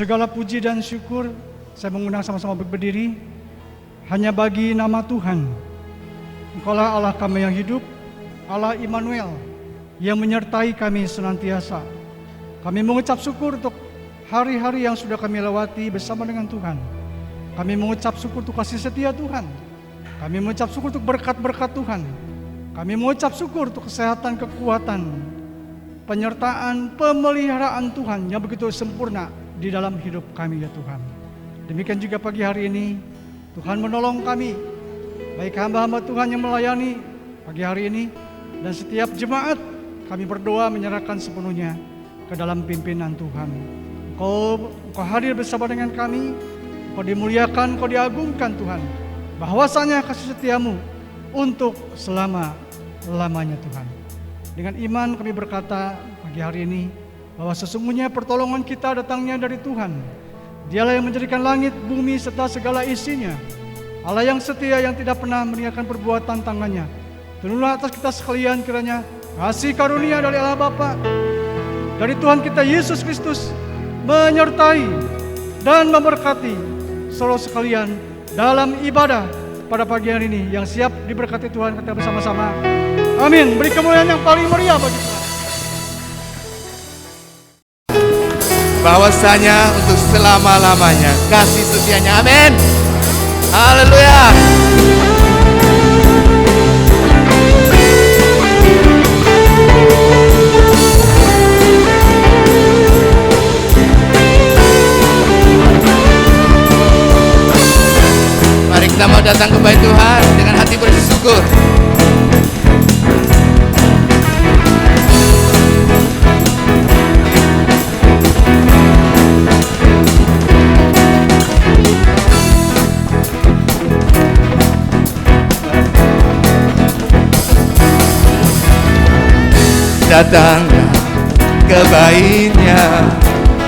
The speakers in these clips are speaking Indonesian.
Segala puji dan syukur saya mengundang sama-sama berdiri hanya bagi nama Tuhan. Engkaulah Allah kami yang hidup, Allah Immanuel yang menyertai kami senantiasa. Kami mengucap syukur untuk hari-hari yang sudah kami lewati bersama dengan Tuhan. Kami mengucap syukur untuk kasih setia Tuhan. Kami mengucap syukur untuk berkat-berkat Tuhan. Kami mengucap syukur untuk kesehatan, kekuatan, penyertaan, pemeliharaan Tuhan yang begitu sempurna di dalam hidup kami ya Tuhan. Demikian juga pagi hari ini Tuhan menolong kami, baik hamba-hamba Tuhan yang melayani pagi hari ini dan setiap jemaat. Kami berdoa menyerahkan sepenuhnya ke dalam pimpinan Tuhan. Engkau hadir bersama dengan kami, Engkau dimuliakan, Engkau diagungkan Tuhan. Bahwasanya kasih setiamu untuk selama-lamanya Tuhan. Dengan iman kami berkata pagi hari ini bahwa sesungguhnya pertolongan kita datangnya dari Tuhan. Dialah yang menjadikan langit, bumi serta segala isinya. Allah yang setia yang tidak pernah meninggalkan perbuatan tangannya. Turunlah atas kita sekalian kiranya kasih karunia dari Allah Bapa, dari Tuhan kita Yesus Kristus menyertai dan memberkati saudara sekalian dalam ibadah pada pagi hari ini. Yang siap diberkati Tuhan kita bersama-sama. Amin. Beri kemuliaan yang paling meriah bagi Tuhan. Bahwasanya untuk selama-lamanya kasih setianya. Amin. Haleluya. Mari kita mau datang ke bait Tuhan dengan hati bersyukur. Datanglah ke bait-Nya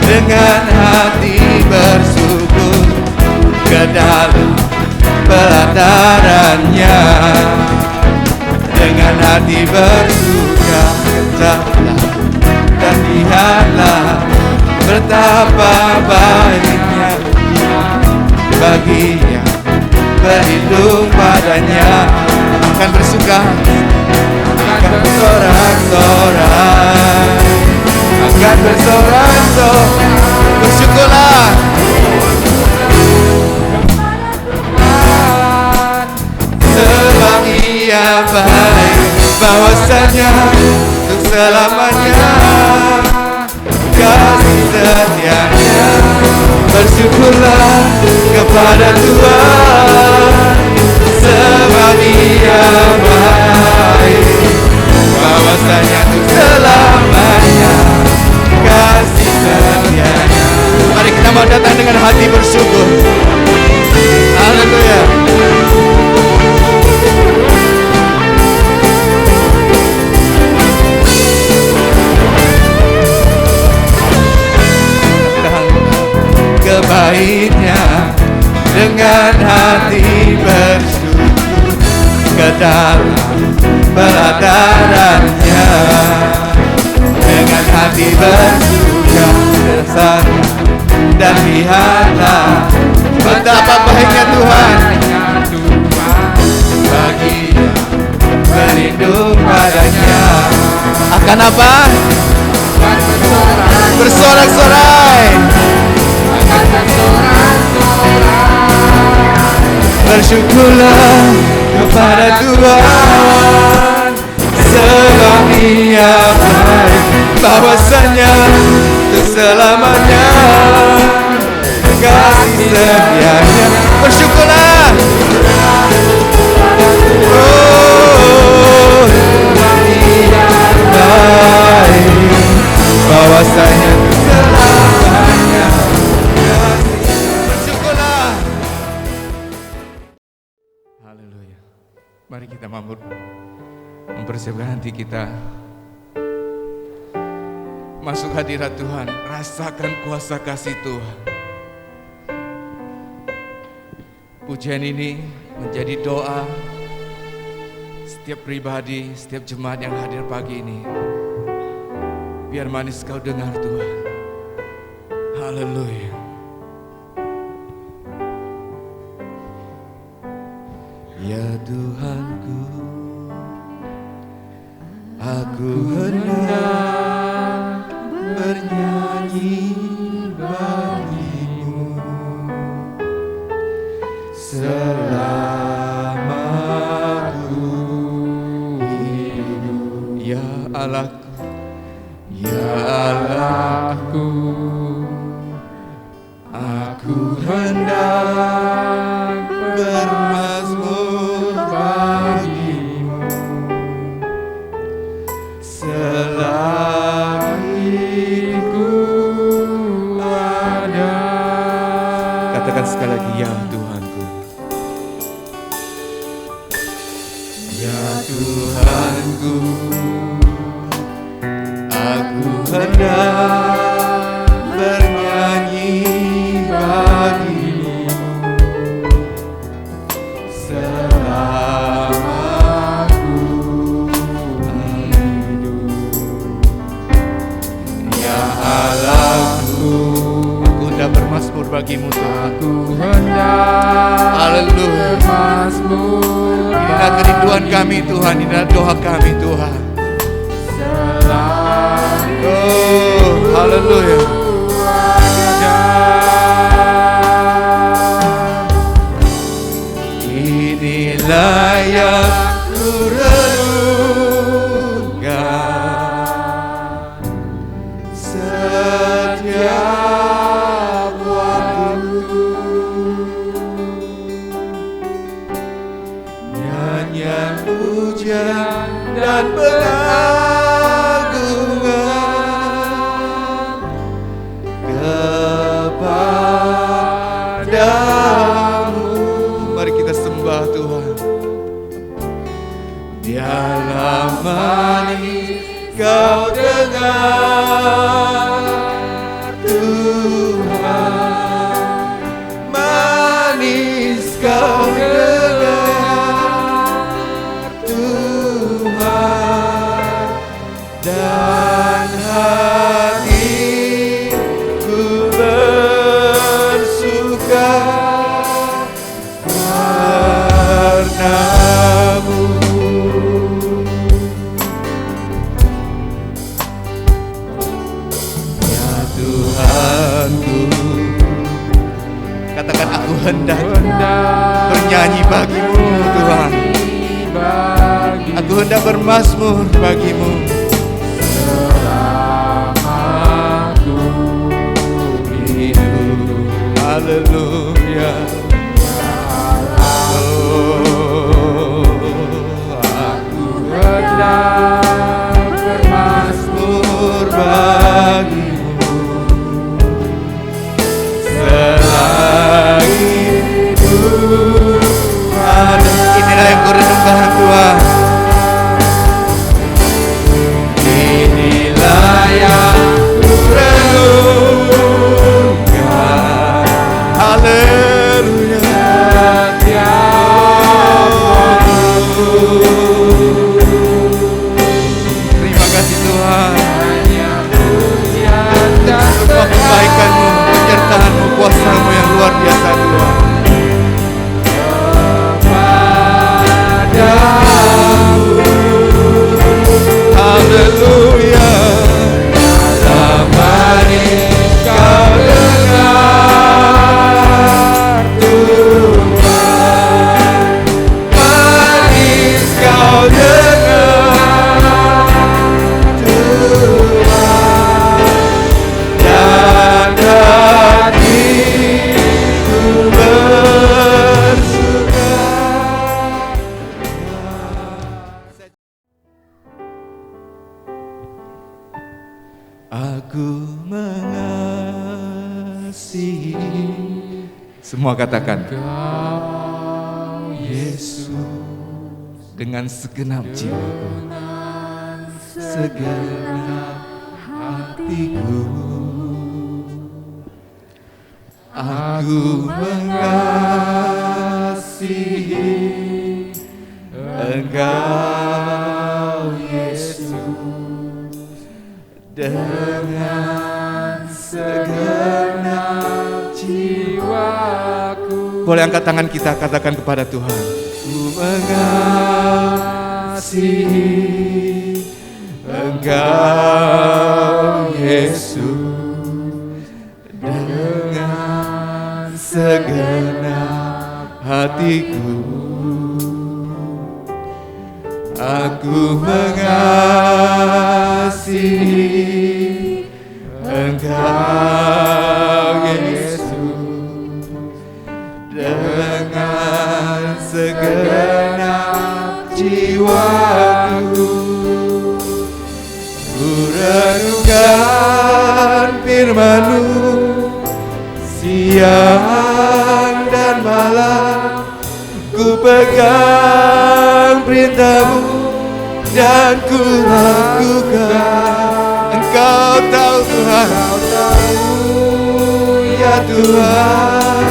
dengan hati bersyukur, ke dalam pelataran-Nya dengan hati bersuka cita dan lihatlah betapa baiknya baginya berlindung padanya. Akan bersuka, akan bersorak-sorai, akan bersorak-sorai. Bersyukurlah sebab Ia baik, bahwasanya untuk selamanya kasih setianya. Bersyukurlah kepada Tuhan sebab Ia baik, bahwasanya untuk selamanya kasih setianya. Mari kita mau datang dengan hati bersyukur. Haleluya. Datang ke bait-Nya dengan hati bersyukur, ke dalam pelataran-Nya dengan hati bersuka bersama, dan lihatlah betapa baiknya Tuhan baginya berlindung padanya. Akan apa? Bersorak-sorai, bersyukurlah kepada Tuhan sebab Ia baik, bahwasanya untuk selamanya kasih setianya. Bersyukurlah. Oh, Ia baik, bahwasanya untuk selamanya. Bersyukurlah. Haleluya. Mari kita mempersiapkan hati kita masuk hadirat Tuhan. Rasakan kuasa kasih Tuhan. Pujian ini menjadi doa setiap pribadi, setiap jemaat yang hadir pagi ini. Biar manis kau dengar Tuhan. Haleluya. Allahku, ya Allahku, aku hendak bermazmur bagimu selagi ku ada. Katakan sekali lagi, ya Tuhanku, ya Tuhanku, aku hendak bernyanyi bagimu selama ku hidup. Ya Allahku, aku hendak bermazmur bagimu Tuhan. Aku hendak bermazmur. Inilah kerinduan kami Tuhan, inilah doa kami Tuhan. Oh, haleluya. Inilah yang ku renungkan setiap waktu. Nyanyian pujian dan pengagungan kepadamu. Mari kita sembah Tuhan. Biarlah manis kau dengar Tuhan, manis kau dengar Tuhan, dan hatiku bersuka karenamu. Ya Tuhanku, katakan aku hendak bernyanyi bagimu Tuhan. Aku hendak bermazmur bagimu selama ku hidup. Haleluya. Aku hendak bermazmur bagimu selagi hidup ada. Inilah yang ku renungkan Tuhan. Inilah yang ku renungkan. Haleluya. Terima kasih Tuhan. Semua kebaikan-Mu, penyertaan-Mu, kuasa-Mu yang luar biasa Tuhan. Haleluya. Manis kau dengar Tuhan, manis kau dengar Tuhan, dan hatiku bersuka. Aku mengasihi. Semua katakan, Kau Yesus, dengan segenap jiwaku, segenap hatiku. Aku mengasihi Engkau Yesus dengan segenap jiwaku. Boleh angkat tangan kita, katakan kepada Tuhan. Ku mengasihi Engkau Yesus dengan segenap hatiku. Aku mengasihi Engkau Yesus dengan segenap jiwaku. Ku renungkan firman-Mu siang dan malam, ku pegang perintah-Mu dan ku lakukan. Engkau tahu Tuhan, ya Tuhan,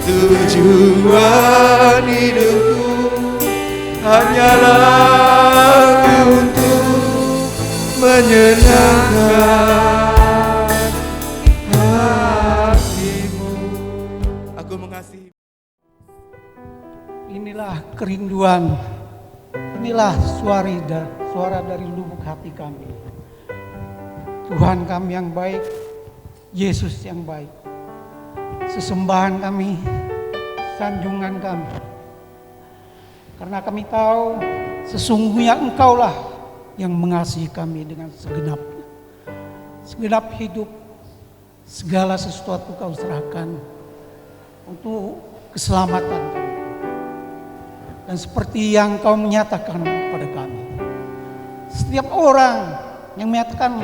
tujuan hidupku hanyalah untuk menyenangkan hati-Mu. Aku mengasihi. Inilah kerinduan, inilah suara dari lubuk hati kami. Tuhan kami yang baik, Yesus yang baik. Sesembahan kami, sanjungan kami. Karena kami tahu sesungguhnya Engkaulah yang mengasihi kami dengan segenap hidup, segala sesuatu Kau serahkan untuk keselamatan kami. Dan seperti yang Kau menyatakan kepada kami, setiap orang yang menyatakan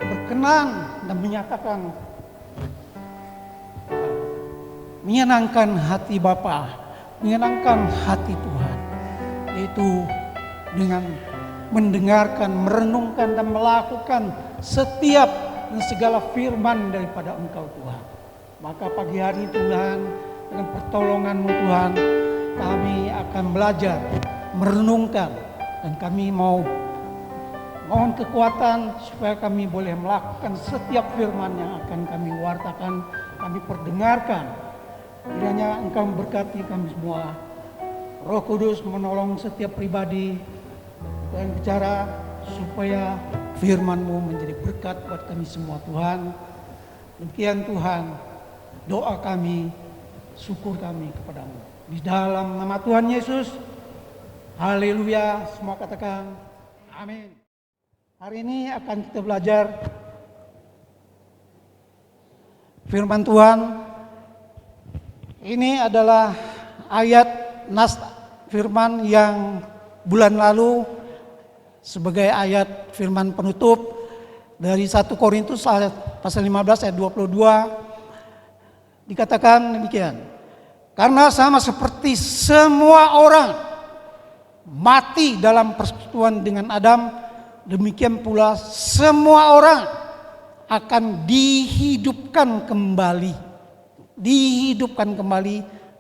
berkenan dan menyatakan menyenangkan hati Bapa, menyenangkan hati Tuhan, yaitu dengan mendengarkan, merenungkan dan melakukan setiap dan segala firman daripada Engkau Tuhan. Maka pagi hari Tuhan, dengan pertolongan-Mu Tuhan, kami akan belajar, merenungkan, dan kami mau mohon kekuatan supaya kami boleh melakukan setiap firman yang akan kami wartakan, kami perdengarkan. Kiranya Engkau memberkati kami semua. Roh Kudus menolong setiap pribadi dan bicara supaya firman-Mu menjadi berkat buat kami semua Tuhan. Demikian Tuhan, doa kami, syukur kami kepadamu. Di dalam nama Tuhan Yesus, haleluya, semua katakan amin. Hari ini akan kita belajar firman Tuhan. Ini adalah ayat nas firman yang bulan lalu sebagai ayat firman penutup dari 1 Korintus pasal 15 ayat 22. Dikatakan demikian. Karena sama seperti semua orang mati dalam persekutuan dengan Adam, demikian pula semua orang akan dihidupkan kembali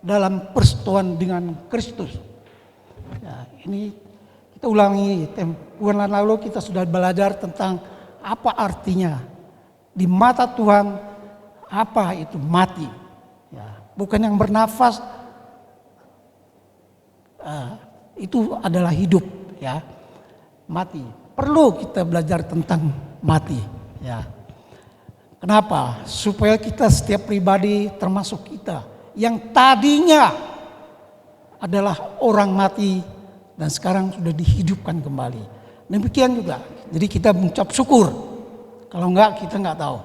dalam persekutuan dengan Kristus. Ya, ini kita ulangi. Bulan lalu kita sudah belajar tentang apa artinya di mata Tuhan, apa itu mati. Ya, bukan yang bernafas, itu adalah hidup. Ya, mati. Perlu kita belajar tentang mati. Ya. Kenapa? Supaya kita setiap pribadi termasuk kita yang tadinya adalah orang mati dan sekarang sudah dihidupkan kembali. Demikian juga. Jadi kita mengucap syukur. Kalau enggak kita enggak tahu.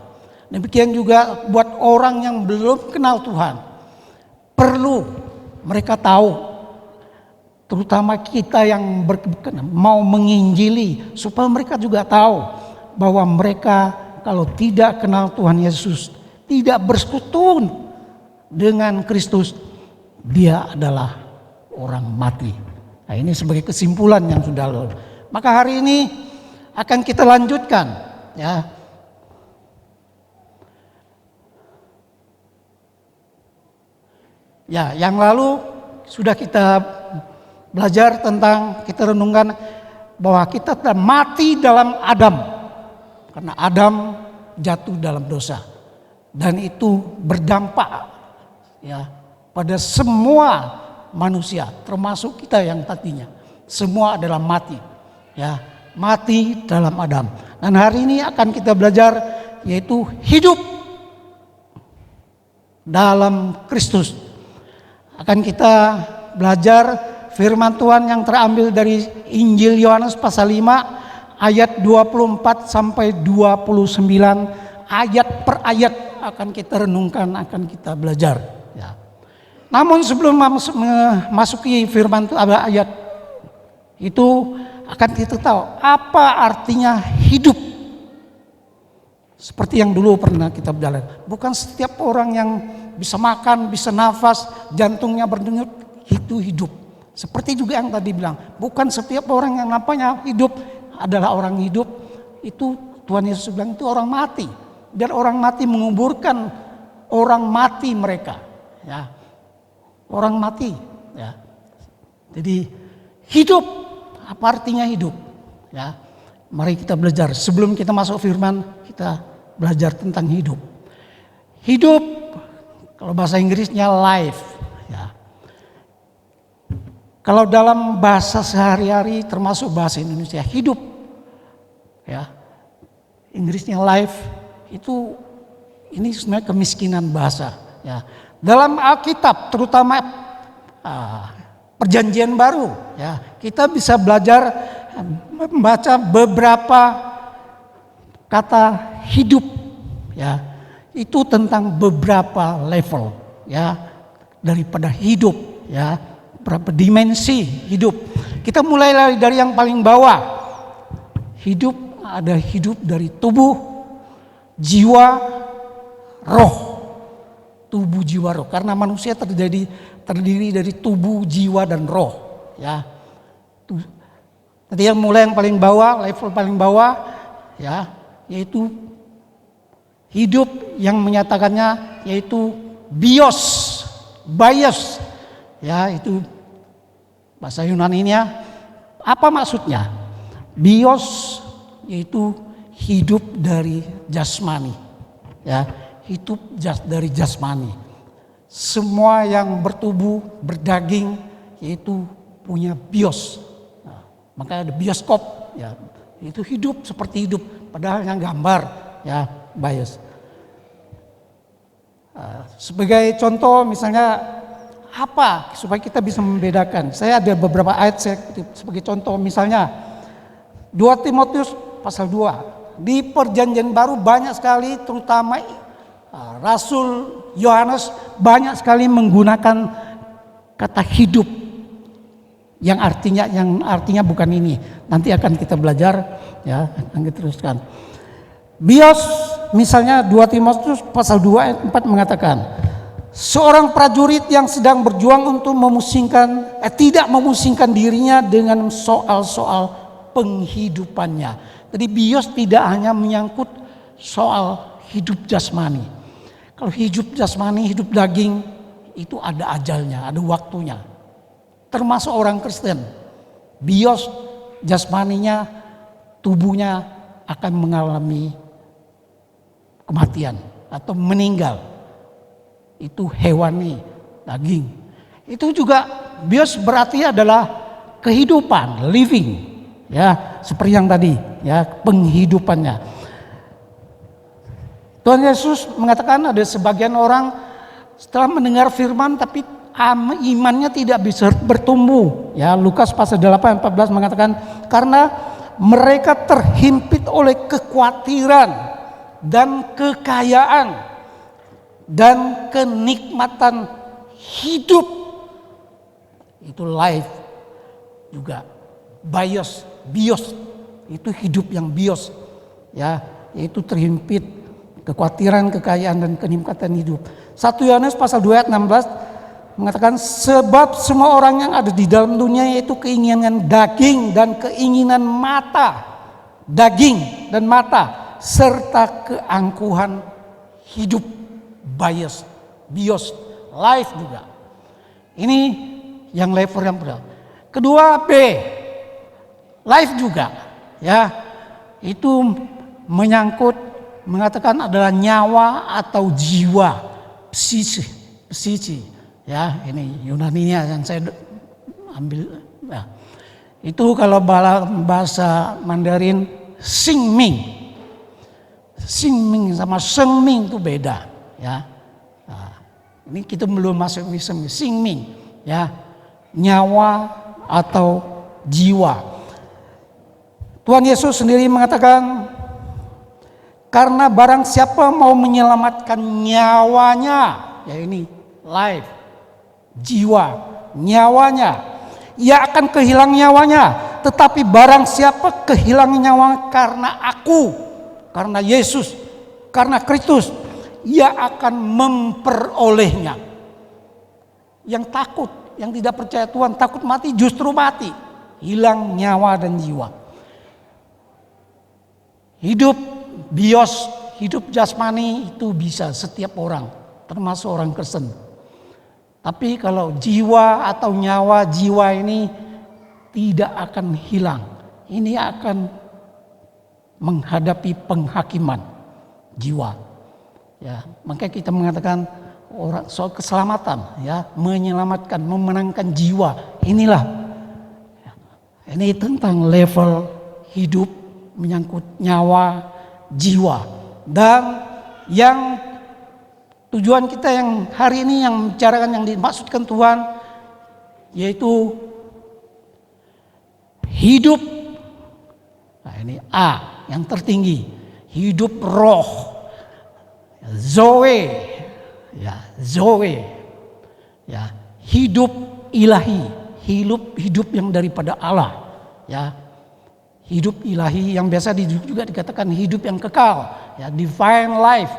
Demikian juga buat orang yang belum kenal Tuhan. Perlu mereka tahu. Terutama kita yang mau menginjili. Supaya mereka juga tahu bahwa mereka kalau tidak kenal Tuhan Yesus, tidak bersekutu dengan Kristus, dia adalah orang mati. Nah, ini sebagai kesimpulan yang sudah lalu. Maka hari ini akan kita lanjutkan, ya. Ya, yang lalu sudah kita belajar tentang, kita renungkan bahwa kita telah mati dalam Adam. Karena Adam jatuh dalam dosa. Dan itu berdampak ya pada semua manusia, termasuk kita yang tadinya. Semua adalah mati. Ya, mati dalam Adam. Dan hari ini akan kita belajar yaitu hidup dalam Kristus. Akan kita belajar firman Tuhan yang terambil dari Injil Yohanes pasal 5 ayat 24 sampai 29, ayat per ayat akan kita renungkan, akan kita belajar. Ya. Namun sebelum memasuki firman ayat itu, akan kita tahu apa artinya hidup. Seperti yang dulu pernah kita belajar. Bukan setiap orang yang bisa makan, bisa nafas, jantungnya berdenyut, itu hidup. Seperti juga yang tadi bilang, bukan setiap orang yang namanya hidup adalah orang hidup. Itu Tuhan Yesus bilang itu orang mati. Dan orang mati menguburkan orang mati mereka. Ya. Orang mati. Ya. Jadi hidup, apa artinya hidup? Ya. Mari kita belajar. Sebelum kita masuk firman, kita belajar tentang hidup. Hidup, kalau bahasa Inggrisnya life. Ya. Kalau dalam bahasa sehari-hari, termasuk bahasa Indonesia, hidup, ya, Inggrisnya life, itu ini sebenarnya kemiskinan bahasa. Ya. Dalam Alkitab, terutama Perjanjian Baru, ya, kita bisa belajar membaca beberapa kata hidup, ya, itu tentang beberapa level, ya, daripada hidup, ya, berapa dimensi hidup. Kita mulai dari yang paling bawah. Hidup, ada hidup dari tubuh, jiwa, roh. Tubuh, jiwa, roh. Karena manusia terdiri dari tubuh, jiwa, dan roh, ya. Tadi yang mulai yang paling bawah, level paling bawah, ya, yaitu hidup yang menyatakannya yaitu bios, ya, itu bahasa Yunaninya. Apa maksudnya? Bios yaitu hidup dari jasmani, ya, hidup dari jasmani. Semua yang bertubuh, berdaging, yaitu punya bios. Nah, maka ada bioskop, ya, itu hidup seperti hidup, padahal yang gambar, ya, bios. Sebagai contoh, misalnya apa supaya kita bisa membedakan? Saya ada beberapa ayat sebagai contoh, misalnya 2 Timotius pasal 2. Di Perjanjian Baru banyak sekali, terutama Rasul Yohanes banyak sekali menggunakan kata hidup yang artinya bukan ini. Nanti akan kita belajar, ya, akan kita teruskan. Bios, misalnya 2 Timotius pasal 2 ayat 4 mengatakan, seorang prajurit yang sedang berjuang untuk tidak memusingkan dirinya dengan soal-soal penghidupannya. Jadi bios tidak hanya menyangkut soal hidup jasmani. Kalau hidup jasmani, hidup daging, itu ada ajalnya, ada waktunya. Termasuk orang Kristen. Bios jasmaninya, tubuhnya akan mengalami kematian atau meninggal. Itu hewani, daging. Itu juga bios berarti adalah kehidupan, living, ya, seperti yang tadi, ya, penghidupannya. Tuhan Yesus mengatakan ada sebagian orang setelah mendengar firman tapi imannya tidak bisa bertumbuh. Ya, Lukas pasal 8:14 mengatakan karena mereka terhimpit oleh kekhawatiran dan kekayaan dan kenikmatan hidup. Itu life juga. Bios itu hidup yang bios, ya, yaitu terhimpit kekhawatiran, kekayaan, dan kenikmatan hidup. 1 Yohanes pasal 2 ayat 16 mengatakan sebab semua orang yang ada di dalam dunia yaitu keinginan daging dan keinginan mata, daging dan mata, serta keangkuhan hidup, bios, life juga. Ini yang level yang pertama. Kedua, B, life juga, ya, itu menyangkut mengatakan adalah nyawa atau jiwa, psisi, ya, ini Yunaninya yang saya ambil. Ya. Itu kalau bahasa Mandarin Xingming sama Shengming itu beda, ya. Nah, ini kita belum masuk Xingming, ya, nyawa atau jiwa. Tuhan Yesus sendiri mengatakan, karena barang siapa mau menyelamatkan nyawanya, ya ini life, jiwa, nyawanya, ia akan kehilangan nyawanya. Tetapi barang siapa kehilangan nyawa karena aku, karena Yesus, karena Kristus, ia akan memperolehnya. Yang takut, yang tidak percaya Tuhan, takut mati, justru mati, hilang nyawa dan jiwa. Hidup bios, hidup jasmani itu bisa setiap orang, termasuk orang Kristen. Tapi kalau jiwa atau nyawa jiwa ini tidak akan hilang. Ini akan menghadapi penghakiman jiwa. Ya, makanya kita mengatakan orang soal keselamatan, ya, menyelamatkan, memenangkan jiwa. Inilah. Ini tentang level hidup menyangkut nyawa, jiwa. Dan yang tujuan kita yang hari ini yang membicarakan yang dimaksudkan Tuhan yaitu hidup. Nah, ini A yang tertinggi, hidup roh. Zoe. Ya, Zoe. Ya, hidup ilahi, hidup yang daripada Allah. Ya. Hidup ilahi yang biasa juga dikatakan hidup yang kekal, ya, divine life.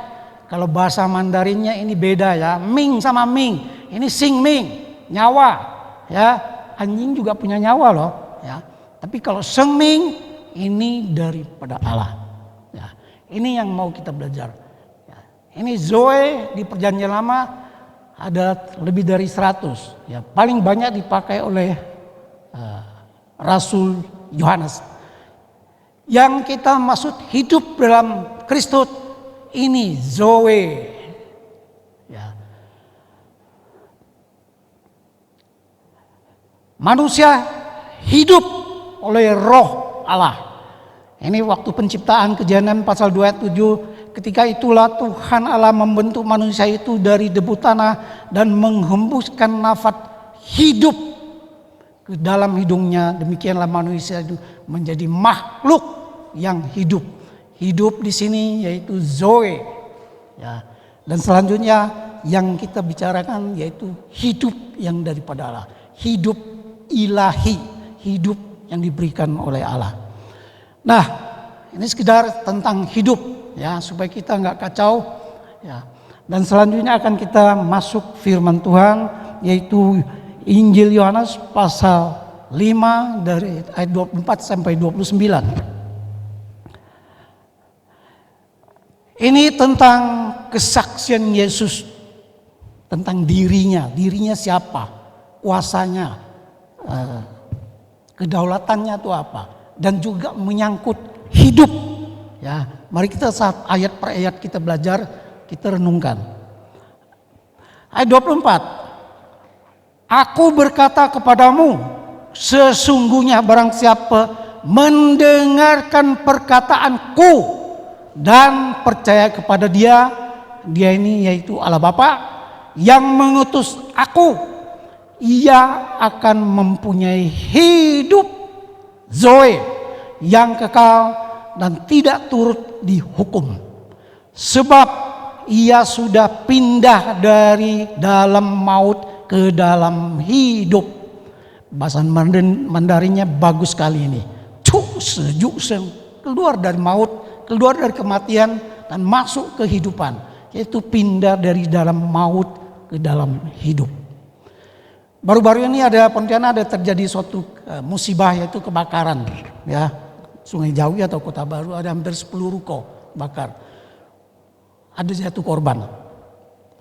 Kalau bahasa Mandarinnya ini beda ya, Ming sama Ming. Ini Sing Ming, nyawa, ya. Anjing juga punya nyawa loh, ya. Tapi kalau Seng Ming ini daripada Allah. Ya. Ini yang mau kita belajar. Ya. Ini Zoe di Perjanjian Lama ada lebih dari 100. Ya, paling banyak dipakai oleh Rasul Yohanes. Yang kita maksud hidup dalam Kristus ini Zoe. Ya. Manusia hidup oleh roh Allah. Ini waktu penciptaan Kejadian pasal 2 ayat 7. Ketika itulah Tuhan Allah membentuk manusia itu dari debu tanah dan menghembuskan nafas hidup ke dalam hidungnya. Demikianlah manusia itu menjadi makhluk yang hidup. Hidup di sini yaitu Zoe. Ya. Dan selanjutnya yang kita bicarakan yaitu hidup yang daripada Allah. Hidup ilahi, hidup yang diberikan oleh Allah. Nah, ini sekedar tentang hidup ya, supaya kita nggak kacau ya. Dan selanjutnya akan kita masuk firman Tuhan yaitu Injil Yohanes pasal 5 dari ayat 24 sampai 29. Ini tentang kesaksian Yesus tentang dirinya siapa, kuasanya, kedaulatannya itu apa, dan juga menyangkut hidup. Ya, mari kita saat ayat per ayat kita belajar, kita renungkan. Ayat 24. Aku berkata kepadamu, sesungguhnya barang siapa mendengarkan perkataanku dan percaya kepada dia ini yaitu Allah Bapa yang mengutus aku, ia akan mempunyai hidup Zoe yang kekal dan tidak turut dihukum. Sebab ia sudah pindah dari dalam maut ke dalam hidup. Bahasa Mandarinnya bagus sekali ini. Keluar dari maut, keluar dari kematian dan masuk ke kehidupan, yaitu pindah dari dalam maut ke dalam hidup. Baru-baru ini ada Pontianak ada terjadi suatu musibah yaitu kebakaran ya. Sungai Jawi atau Kota Baru ada hampir 10 ruko bakar. Ada 1 korban.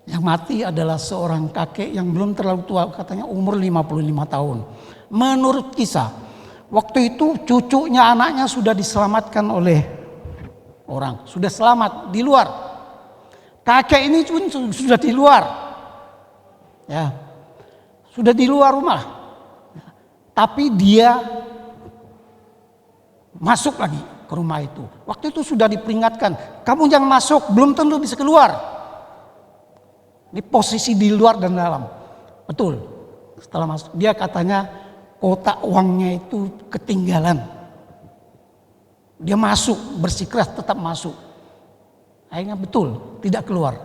Yang mati adalah seorang kakek yang belum terlalu tua, katanya umur 55 tahun. Menurut kisah, waktu itu cucunya anaknya sudah diselamatkan oleh orang, sudah selamat di luar. Kakek ini pun sudah di luar. Ya. Sudah di luar rumah. Tapi dia masuk lagi ke rumah itu. Waktu itu sudah diperingatkan, kamu jangan masuk, belum tentu bisa keluar. Ini posisi di luar dan dalam. Betul. Setelah masuk, dia katanya kotak uangnya itu ketinggalan. Dia masuk, bersikeras tetap masuk. Akhirnya betul, tidak keluar.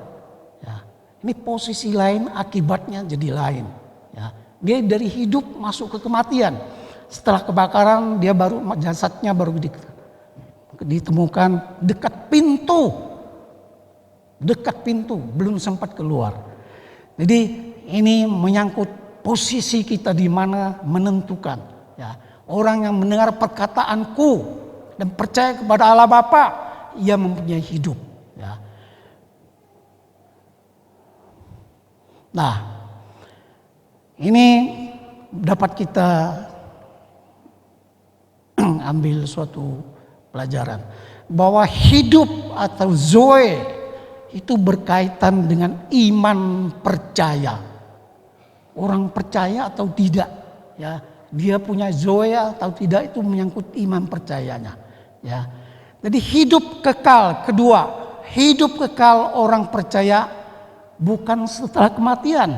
Ya. Ini posisi lain, akibatnya jadi lain. Ya. Dia dari hidup masuk ke kematian. Setelah kebakaran, dia jasadnya baru ditemukan dekat pintu, belum sempat keluar. Jadi ini menyangkut posisi kita di mana menentukan. Ya. Orang yang mendengar perkataanku dan percaya kepada Allah Bapa, ia mempunyai hidup. Ya. Nah, ini dapat kita ambil suatu pelajaran bahwa hidup atau zoe itu berkaitan dengan iman percaya. Orang percaya atau tidak, ya, dia punya zoe atau tidak itu menyangkut iman percayanya. Ya, jadi hidup kekal kedua, hidup kekal orang percaya bukan setelah kematian.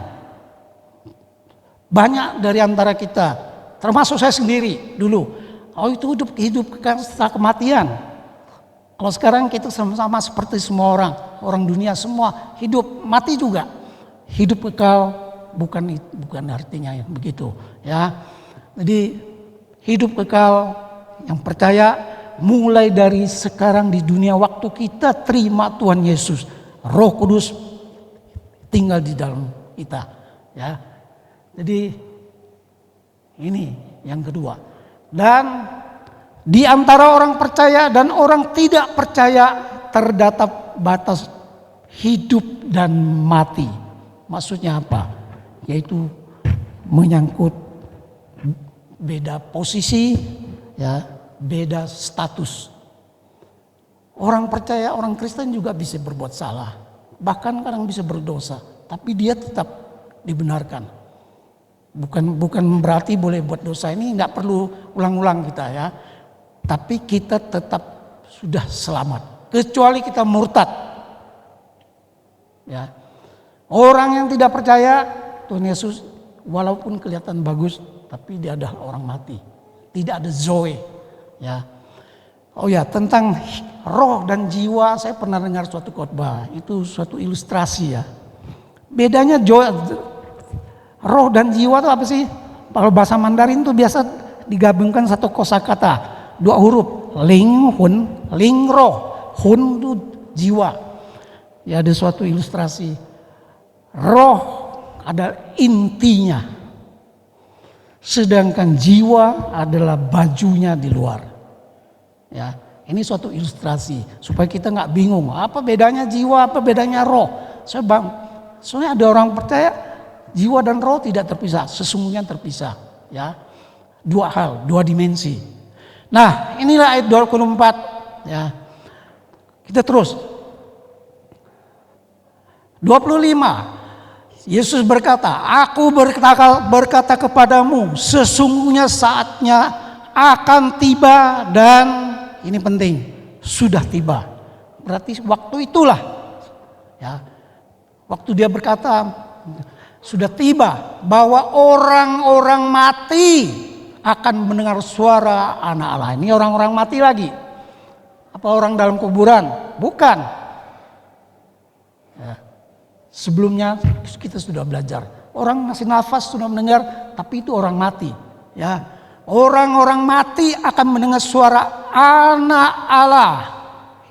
Banyak dari antara kita, termasuk saya sendiri dulu. Oh itu hidup kekal setelah kematian. Kalau sekarang kita sama-sama seperti semua orang dunia semua hidup mati juga. Hidup kekal bukan artinya begitu, ya. Jadi hidup kekal yang percaya mulai dari sekarang di dunia waktu kita terima Tuhan Yesus, Roh Kudus tinggal di dalam kita, ya. Jadi ini yang kedua. Dan di antara orang percaya dan orang tidak percaya terdapat batas hidup dan mati. Maksudnya apa? Yaitu menyangkut beda posisi, ya, beda status. Orang percaya, orang Kristen juga bisa berbuat salah. Bahkan kadang bisa berdosa, tapi dia tetap dibenarkan. Bukan berarti boleh buat dosa, ini nggak perlu ulang-ulang kita, ya. Tapi kita tetap sudah selamat, kecuali kita murtad. Ya. Orang yang tidak percaya Tuhan Yesus walaupun kelihatan bagus, tapi dia adalah orang mati. Tidak ada zoe. Ya. Oh ya, tentang roh dan jiwa saya pernah dengar suatu khotbah, itu suatu ilustrasi, ya. Bedanya roh dan jiwa itu apa sih? Kalau bahasa Mandarin itu biasa digabungkan satu kosakata, 2 huruf, ling hun, ling roh, hun itu jiwa. Ya, ada suatu ilustrasi. Roh ada intinya, sedangkan jiwa adalah bajunya di luar. Ya, ini suatu ilustrasi supaya kita nggak bingung. Apa bedanya jiwa? Apa bedanya roh? Soalnya ada orang percaya jiwa dan roh tidak terpisah, sesungguhnya terpisah, ya. 2 hal, 2 dimensi. Nah, inilah ayat 24, ya. Kita terus. 25. Yesus berkata, "Aku berkata kepadamu, sesungguhnya saatnya akan tiba dan ini penting, sudah tiba." Berarti waktu itulah, ya. Waktu dia berkata sudah tiba bahwa orang-orang mati akan mendengar suara Anak Allah. Ini orang-orang mati lagi. Apa orang dalam kuburan? Bukan. Ya. Sebelumnya kita sudah belajar. Orang masih nafas sudah mendengar, tapi itu orang mati. Ya. Orang-orang mati akan mendengar suara Anak Allah.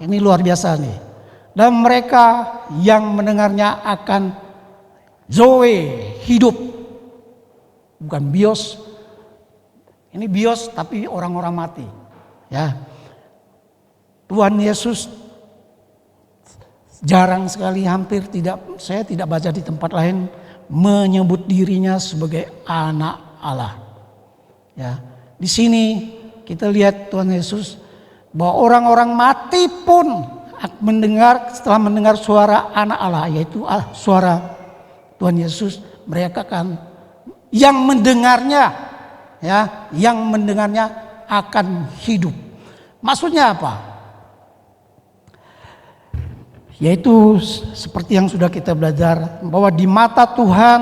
Ini luar biasa nih. Dan mereka yang mendengarnya akan zoe, hidup. Bukan bios. Ini bios tapi orang-orang mati. Ya. Tuhan Yesus jarang sekali, hampir saya tidak baca di tempat lain menyebut dirinya sebagai Anak Allah. Ya. Di sini kita lihat Tuhan Yesus bahwa orang-orang mati pun setelah mendengar suara Anak Allah, yaitu suara Tuhan Yesus, mereka akan yang mendengarnya, ya, yang mendengarnya akan hidup. Maksudnya apa? Yaitu seperti yang sudah kita belajar bahwa di mata Tuhan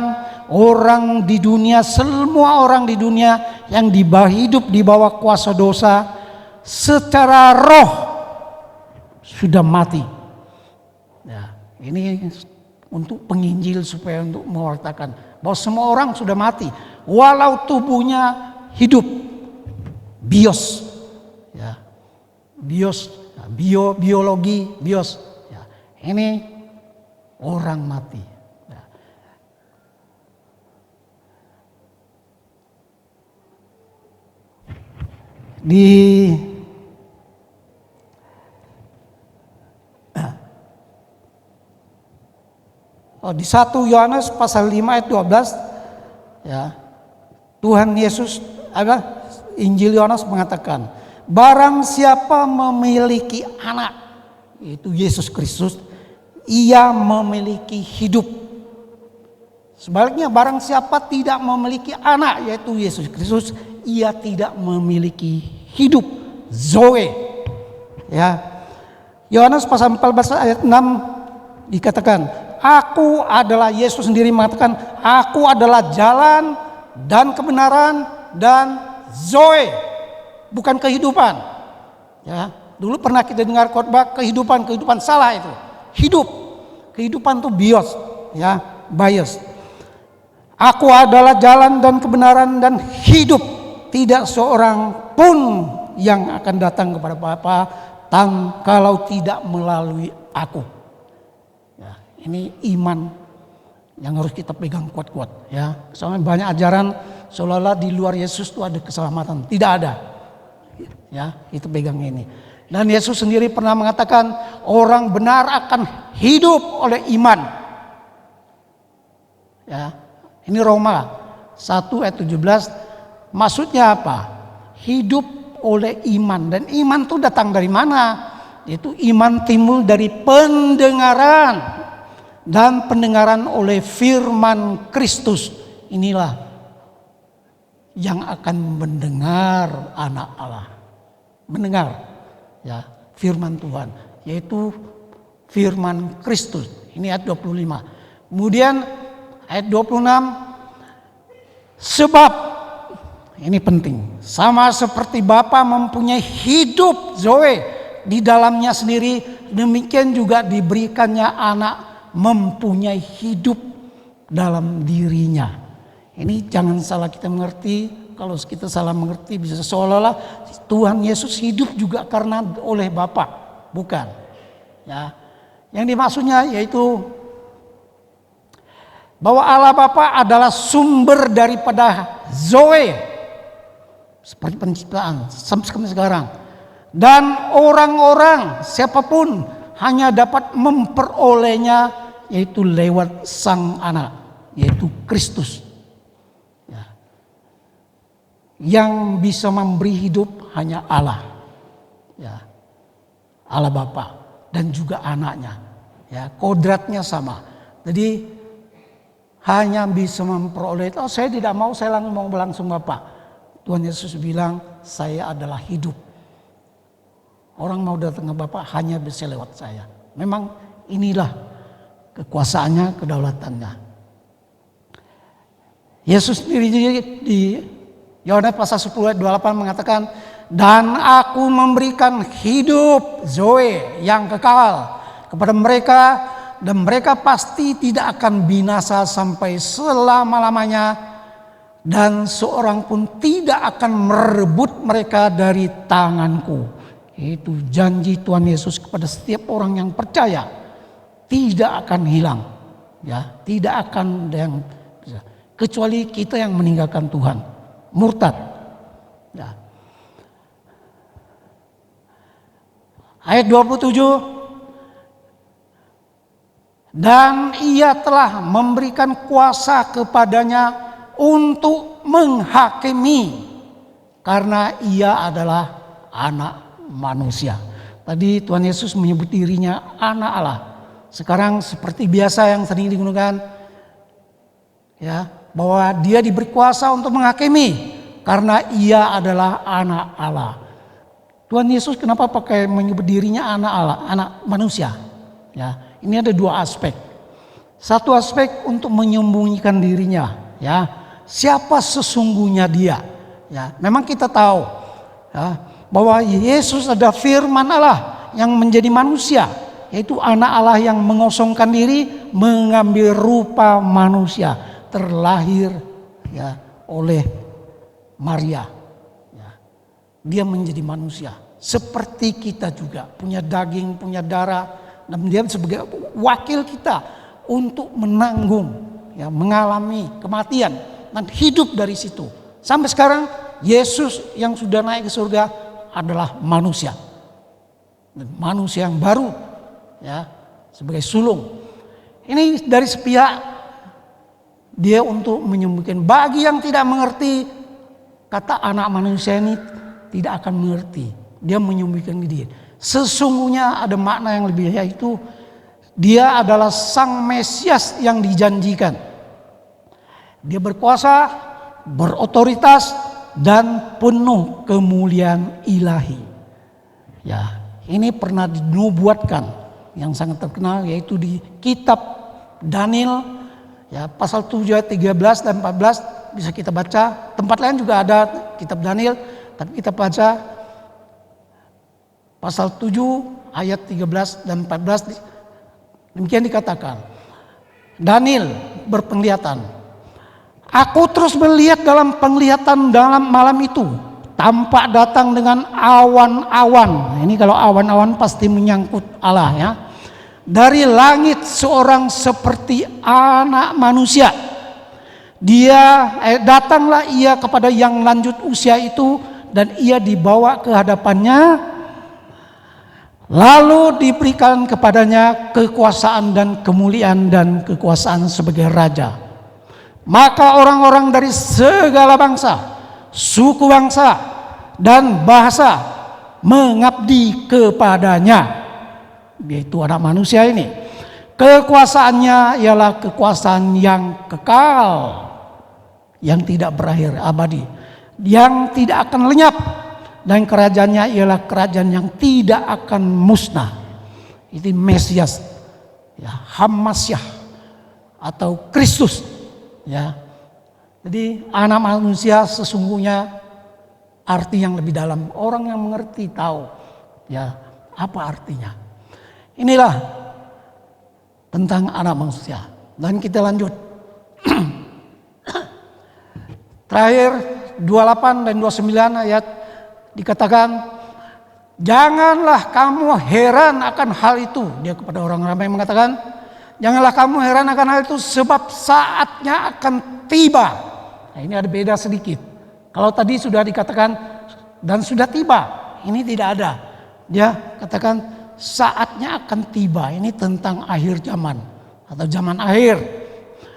orang di dunia, semua orang di dunia yang hidup di bawah kuasa dosa secara roh sudah mati. Ya, ini untuk penginjil supaya untuk mewartakan bahwa semua orang sudah mati walau tubuhnya hidup. Bios, ya, bios, biologi, bios. Ya, ini orang mati. Ya. Di 1 Yohanes pasal 5 ayat 12, ya, Tuhan Yesus Injil Yohanes mengatakan, barang siapa memiliki anak, yaitu Yesus Kristus, ia memiliki hidup. Sebaliknya barang siapa tidak memiliki anak, yaitu Yesus Kristus, ia tidak memiliki hidup, Zoe. Ya. Yohanes pasal 14 ayat 6 dikatakan, aku adalah, Yesus sendiri mengatakan, aku adalah jalan dan kebenaran dan Zoe, bukan kehidupan. Ya, dulu pernah kita dengar khotbah kehidupan salah itu. Hidup, kehidupan itu bios, ya, bios. Aku adalah jalan dan kebenaran dan hidup. Tidak seorang pun yang akan datang kepada Bapa kalau tidak melalui aku. Ya, ini iman yang harus kita pegang kuat-kuat, ya. Soalnya banyak ajaran seolah-olah di luar Yesus itu ada keselamatan. Tidak ada. Ya, itu pegang ini. Dan Yesus sendiri pernah mengatakan orang benar akan hidup oleh iman. Ya. Ini Roma 1 ayat 17. Maksudnya apa? Hidup oleh iman. Dan iman itu datang dari mana? Itu iman timbul dari pendengaran. Dan pendengaran oleh firman Kristus. Inilah yang akan mendengar anak Allah. Mendengar, ya, firman Tuhan, yaitu firman Kristus. Ini ayat 25. Kemudian ayat 26. Sebab, ini penting, sama seperti Bapa mempunyai hidup Zoe di dalamnya sendiri, demikian juga diberikannya anak mempunyai hidup dalam dirinya. Ini jangan salah kita mengerti. Kalau kita salah mengerti bisa seolah-olah Tuhan Yesus hidup juga karena oleh Bapa. Bukan. Ya. Yang dimaksudnya yaitu bahwa Allah Bapa adalah sumber daripada Zoe. Seperti penciptaan sampai sekarang. Dan orang-orang siapapun hanya dapat memperolehnya yaitu lewat sang anak, yaitu Kristus. Ya. Yang bisa memberi hidup hanya Allah. Ya. Allah Bapa dan juga anaknya. Ya, kodratnya sama. Jadi hanya bisa memperoleh itu. Oh, saya tidak mau, saya mau langsung Bapa. Tuhan Yesus bilang, saya adalah hidup. Orang mau datang ke Bapa hanya bisa lewat saya. Memang inilah kekuasaannya, kedaulatannya. Yesus sendiri di Yohanes pasal 10 ayat 28 mengatakan, dan aku memberikan hidup Zoe yang kekal kepada mereka, dan mereka pasti tidak akan binasa sampai selama-lamanya, dan seorang pun tidak akan merebut mereka dari tanganku. Itu janji Tuhan Yesus kepada setiap orang yang percaya, tidak akan hilang, ya, tidak akan yang kecuali kita yang meninggalkan Tuhan, murtad. Ya. Ayat 27, dan ia telah memberikan kuasa kepadanya untuk menghakimi, karena ia adalah anak manusia. Tadi Tuhan Yesus menyebut dirinya anak Allah. Sekarang seperti biasa yang sering digunakan, ya, bahwa dia diberi kuasa untuk menghakimi karena ia adalah anak Allah. Tuhan Yesus kenapa pakai menyebut dirinya anak Allah, anak manusia? Ya, ini ada dua aspek. Satu aspek untuk menyembunyikan dirinya, ya. Siapa sesungguhnya dia? Ya, memang kita tahu ya, bahwa Yesus adalah firman Allah yang menjadi manusia, yaitu anak Allah yang mengosongkan diri, mengambil rupa manusia, terlahir ya oleh Maria. Ya. Dia menjadi manusia seperti kita juga, punya daging, punya darah, dan dia sebagai wakil kita untuk menanggung, ya, mengalami kematian dan hidup dari situ. Sampai sekarang Yesus yang sudah naik ke surga adalah manusia. Dan manusia yang baru, ya, sebagai sulung. Ini dari sepihak dia untuk menyembuhkan. Bagi yang tidak mengerti, kata anak manusia ini tidak akan mengerti. Dia menyembuhkan diri. Sesungguhnya ada makna yang lebih, yaitu dia adalah sang Mesias yang dijanjikan. Dia berkuasa, berotoritas, dan penuh kemuliaan ilahi. Ya, ini pernah dinubuatkan yang sangat terkenal, yaitu di kitab Daniel, ya, pasal 7 ayat 13 dan 14 bisa kita baca. Tempat lain juga ada kitab Daniel, tapi kita baca pasal 7 ayat 13 dan 14. Demikian dikatakan. Daniel berpenglihatan. Aku terus melihat dalam penglihatan dalam malam itu, tampak datang dengan awan-awan. Ini kalau awan-awan pasti menyangkut Allah, ya. Dari langit seorang seperti anak manusia. Datanglah ia kepada yang lanjut usia itu, dan ia dibawa ke hadapannya. Lalu diberikan kepadanya kekuasaan dan kemuliaan dan kekuasaan sebagai raja. Maka orang-orang dari segala bangsa, suku bangsa, dan bahasa mengabdi kepadanya. Yaitu anak manusia ini. Kekuasaannya ialah kekuasaan yang kekal, yang tidak berakhir, abadi, yang tidak akan lenyap. Dan kerajaannya ialah kerajaan yang tidak akan musnah. Itu Mesias, ya, Hamasyah atau Kristus, ya. Jadi anak manusia sesungguhnya arti yang lebih dalam. Orang yang mengerti tahu, ya, apa artinya. Inilah tentang anak manusia. Dan kita lanjut. Terakhir 28 dan 29 ayat dikatakan, janganlah kamu heran akan hal itu. Dia kepada orang ramai mengatakan, janganlah kamu heran akan hal itu, sebab saatnya akan tiba. Nah, ini ada beda sedikit. Kalau tadi sudah dikatakan dan sudah tiba, ini tidak ada. Dia katakan saatnya akan tiba. Ini tentang akhir zaman atau zaman akhir,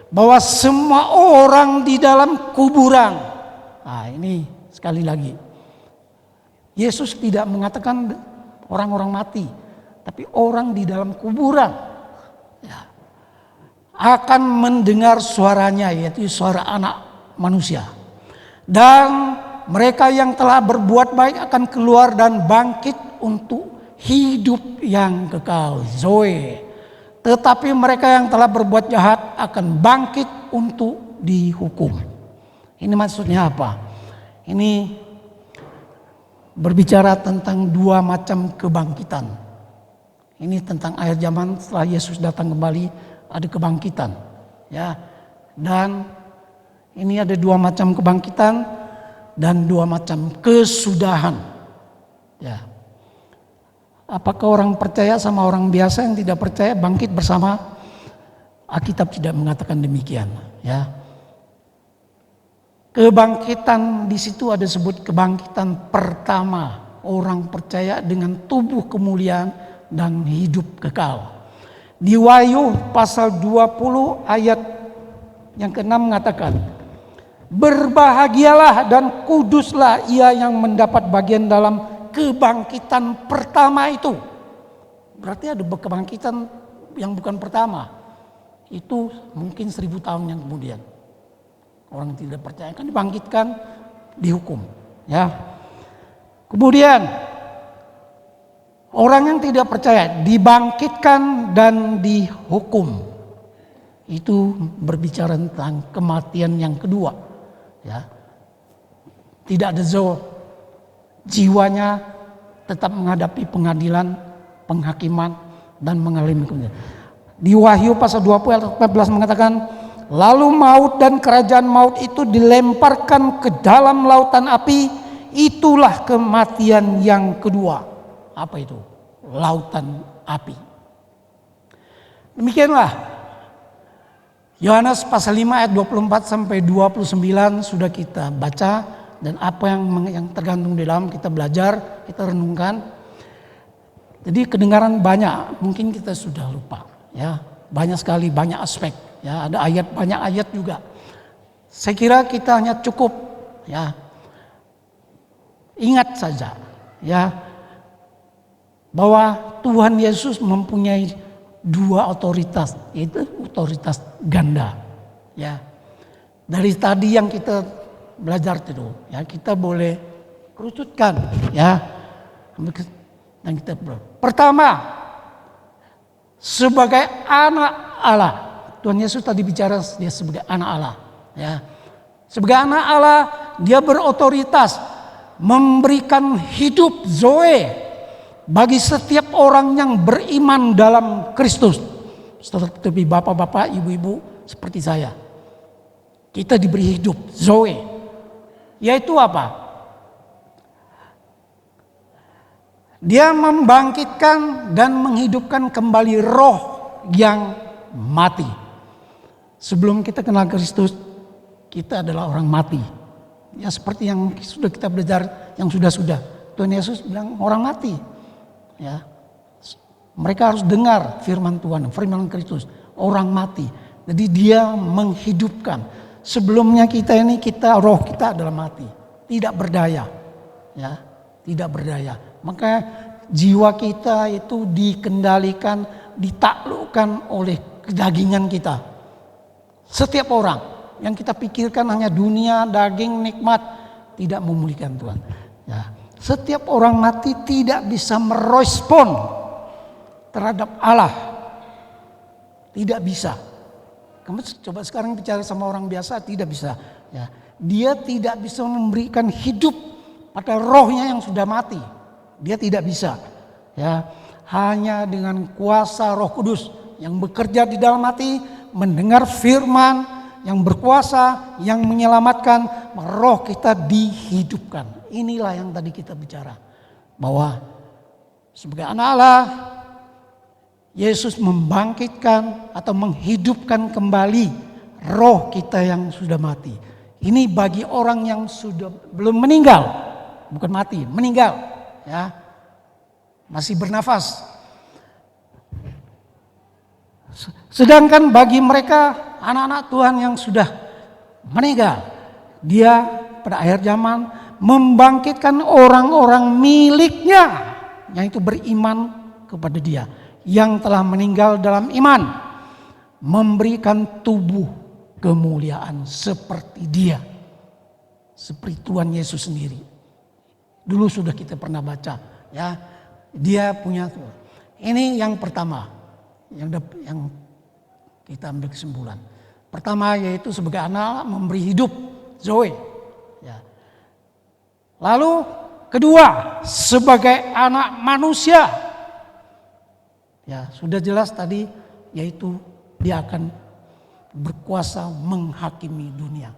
bahwa semua orang di dalam kuburan. Nah, ini sekali lagi, Yesus tidak mengatakan orang-orang mati, tapi orang di dalam kuburan, ya, akan mendengar suaranya, yaitu suara anak manusia. Dan mereka yang telah berbuat baik akan keluar dan bangkit untuk hidup yang kekal, Zoe. Tetapi mereka yang telah berbuat jahat akan bangkit untuk dihukum. Ini maksudnya apa? Ini berbicara tentang dua macam kebangkitan. Ini tentang akhir zaman setelah Yesus datang kembali, ada kebangkitan, ya. Dan ini ada dua macam kebangkitan dan dua macam kesudahan, ya. Apakah orang percaya sama orang biasa yang tidak percaya bangkit bersama? Alkitab tidak mengatakan demikian, ya. Kebangkitan di situ ada sebut kebangkitan pertama, orang percaya dengan tubuh kemuliaan dan hidup kekal. Di Wahyu pasal 20 ayat yang ke-6 mengatakan, berbahagialah dan kuduslah ia yang mendapat bagian dalam kebangkitan pertama itu. Berarti ada kebangkitan yang bukan pertama. Itu mungkin 1000 tahun yang kemudian. Orang yang tidak percaya kan dibangkitkan, dihukum, ya. Kemudian orang yang tidak percaya dibangkitkan dan dihukum. Itu berbicara tentang kematian yang kedua, ya. Tidak ada jiwanya tetap menghadapi pengadilan, penghakiman, dan mengalami kemudian. Di Wahyu pasal 20 ayat 14 mengatakan, lalu maut dan kerajaan maut itu dilemparkan ke dalam lautan api, itulah kematian yang kedua. Apa itu? Lautan api. Demikianlah Yohanes pasal 5 ayat 24 sampai 29 sudah kita baca, dan apa yang tergantung di dalam kita belajar, kita renungkan. Jadi kedengaran banyak, mungkin kita sudah lupa, ya. Banyak sekali, banyak aspek, ya. Ada ayat, banyak ayat juga. Saya kira kita hanya cukup, ya. Ingat saja, ya, bahwa Tuhan Yesus mempunyai dua otoritas, yaitu otoritas ganda, ya. Dari tadi yang kita belajar itu, ya, kita boleh kerucutkan, ya. Dan kita pertama, sebagai anak Allah. Tuhan Yesus tadi bicara dia sebagai anak Allah, ya. Sebagai anak Allah, dia berotoritas memberikan hidup zoe bagi setiap orang yang beriman dalam Kristus. Seperti bapak-bapak, ibu-ibu seperti saya. Kita diberi hidup zoe. Yaitu apa? Dia membangkitkan dan menghidupkan kembali roh yang mati. Sebelum kita kenal Kristus, kita adalah orang mati. Ya, seperti yang sudah kita belajar, yang sudah-sudah. Tuhan Yesus bilang orang mati. Ya, mereka harus dengar firman Tuhan, firman Kristus. Orang mati, jadi dia menghidupkan. Sebelumnya kita ini, roh kita adalah mati, tidak berdaya, ya, tidak berdaya. Maka jiwa kita itu dikendalikan, ditaklukkan oleh kedagingan kita. Setiap orang yang kita pikirkan hanya dunia, daging, nikmat, tidak memulihkan Tuhan. Ya. Setiap orang mati tidak bisa merespon terhadap Allah. Tidak bisa. Kamu coba sekarang bicara sama orang biasa, tidak bisa. Ya. Dia tidak bisa memberikan hidup pada rohnya yang sudah mati. Dia tidak bisa. Ya. Hanya dengan kuasa Roh Kudus yang bekerja di dalam hati, mendengar firman yang berkuasa, yang menyelamatkan, roh kita dihidupkan. Inilah yang tadi kita bicara. Bahwa sebagai anak Allah, Yesus membangkitkan atau menghidupkan kembali roh kita yang sudah mati. Ini bagi orang yang sudah belum meninggal. Bukan mati, meninggal. Ya, masih bernafas. Sedangkan bagi mereka anak-anak Tuhan yang sudah meninggal, dia pada akhir zaman membangkitkan orang-orang miliknya yang itu beriman kepada dia, yang telah meninggal dalam iman, memberikan tubuh kemuliaan seperti dia, seperti Tuhan Yesus sendiri. Dulu sudah kita pernah baca, ya, dia punya Tuhan. Ini yang pertama, yang kita ambil kesimpulan. Pertama yaitu sebagai anak memberi hidup, zoe. Ya. Lalu kedua, sebagai anak manusia. Ya, sudah jelas tadi, yaitu dia akan berkuasa menghakimi dunia.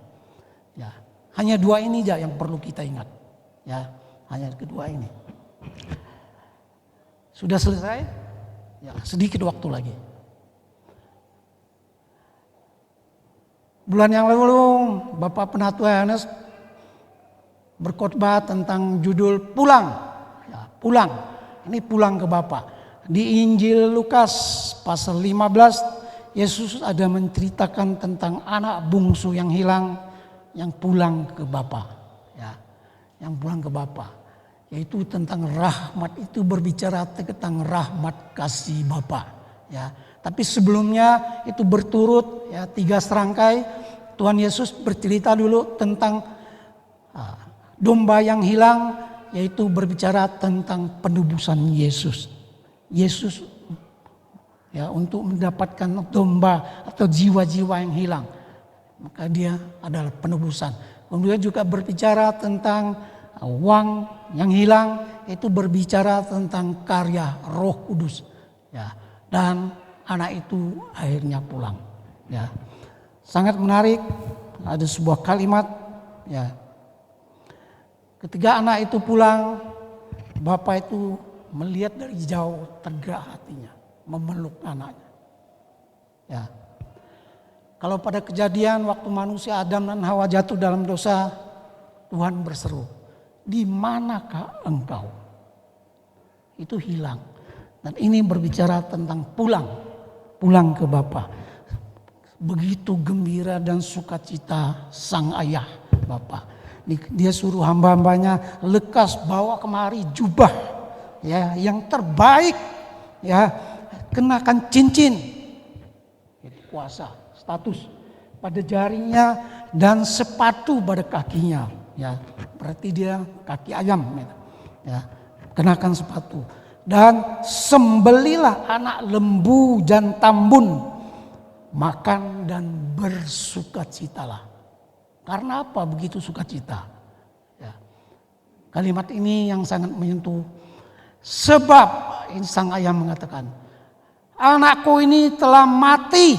Ya, hanya dua ini aja yang perlu kita ingat. Ya, hanya kedua ini. Sudah selesai? Ya, sedikit waktu lagi. Bulan yang lalu Bapak Penatua Yohanes berkhotbah tentang judul pulang. Ya, pulang. Ini pulang ke Bapa. Di Injil Lukas pasal 15, Yesus ada menceritakan tentang anak bungsu yang hilang, yang pulang ke Bapa. Ya, yang pulang ke Bapa. Yaitu tentang rahmat, itu berbicara tentang rahmat kasih Bapa. Ya, tapi sebelumnya itu berturut, ya, 3 serangkai. Tuhan Yesus bercerita dulu tentang domba yang hilang, yaitu berbicara tentang penebusan Yesus. Yesus, ya, untuk mendapatkan domba atau jiwa-jiwa yang hilang, maka dia adalah penebusan. Kemudian juga berbicara tentang uang yang hilang, itu berbicara tentang karya Roh Kudus. Ya, dan anak itu akhirnya pulang. Ya, sangat menarik. Ada sebuah kalimat. Ya, ketika anak itu pulang, bapak itu melihat dari jauh, tergerak hatinya, memeluk anaknya. Ya, kalau pada kejadian waktu manusia Adam dan Hawa jatuh dalam dosa, Tuhan berseru, "Di manakah engkau?" Itu hilang. Dan ini berbicara tentang pulang ke Bapa. Begitu gembira dan sukacita sang ayah Bapa. Dia suruh hamba-hambanya, lekas bawa kemari jubah ya yang terbaik, ya, kenakan cincin, kuasa, status pada jarinya, dan sepatu pada kakinya. Ya, berarti dia kaki ayam. Ya, kenakan sepatu. Dan sembelilah anak lembu jantan, makan dan bersukacitalah. Karena apa begitu sukacita? Ya. Kalimat ini yang sangat menyentuh. Sebab ini sang ayah mengatakan, anakku ini telah mati.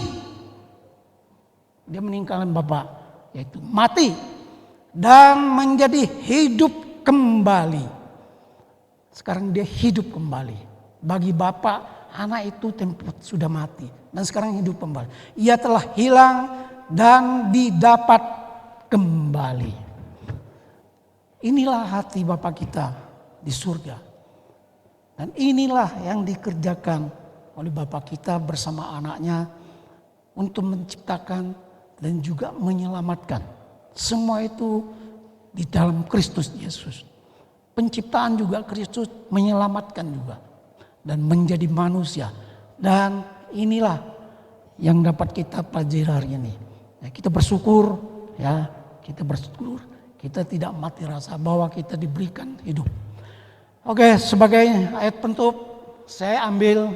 Dia meninggalkan bapak, yaitu mati dan menjadi hidup kembali. Sekarang dia hidup kembali. Bagi bapak, anak itu tempat sudah mati dan sekarang hidup kembali. Ia telah hilang dan didapat kembali. Inilah hati Bapa kita di surga. Dan inilah yang dikerjakan oleh Bapa kita bersama anaknya untuk menciptakan dan juga menyelamatkan. Semua itu di dalam Kristus Yesus. Penciptaan juga Kristus, menyelamatkan juga. Dan menjadi manusia. Dan inilah yang dapat kita pelajari hari ini. Ya, kita bersyukur, ya, kita bersyukur. Kita tidak mati rasa bahwa kita diberikan hidup. Oke, sebagai ayat penutup saya ambil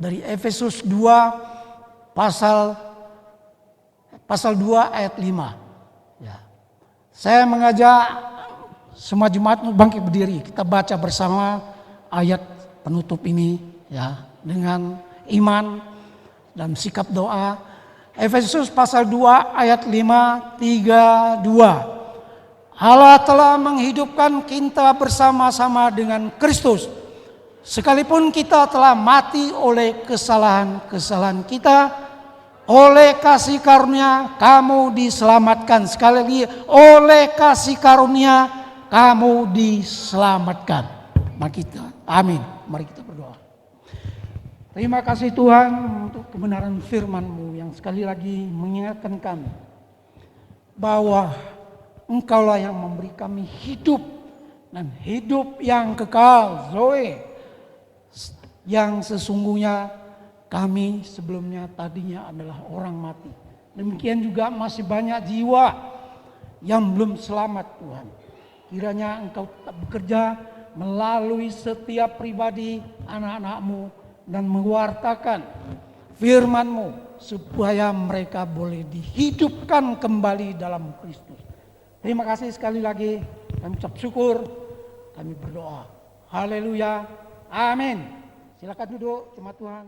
dari Efesus 2 pasal 2 ayat 5. Ya. Saya mengajak semua jemaat bangkit berdiri. Kita baca bersama ayat penutup ini, ya, dengan iman dan sikap doa. Efesus pasal 2 ayat 5, 3, 2. Allah telah menghidupkan kita bersama-sama dengan Kristus. Sekalipun kita telah mati oleh kesalahan-kesalahan kita, oleh kasih karunia kamu diselamatkan. Sekali lagi, oleh kasih karunia kamu diselamatkan. Mari kita, amin. Mari kita berdoa. Terima kasih Tuhan untuk kebenaran firman-Mu yang sekali lagi mengingatkan kami bahwa Engkaulah yang memberi kami hidup dan hidup yang kekal, Zoe, yang sesungguhnya kami sebelumnya tadinya adalah orang mati. Demikian juga masih banyak jiwa yang belum selamat Tuhan. Kiranya Engkau tetap bekerja melalui setiap pribadi anak-anak-Mu dan mewartakan firman-Mu supaya mereka boleh dihidupkan kembali dalam Kristus. Terima kasih sekali lagi. Kami ucap syukur. Kami berdoa. Haleluya. Amin. Silakan duduk, jemaat Tuhan.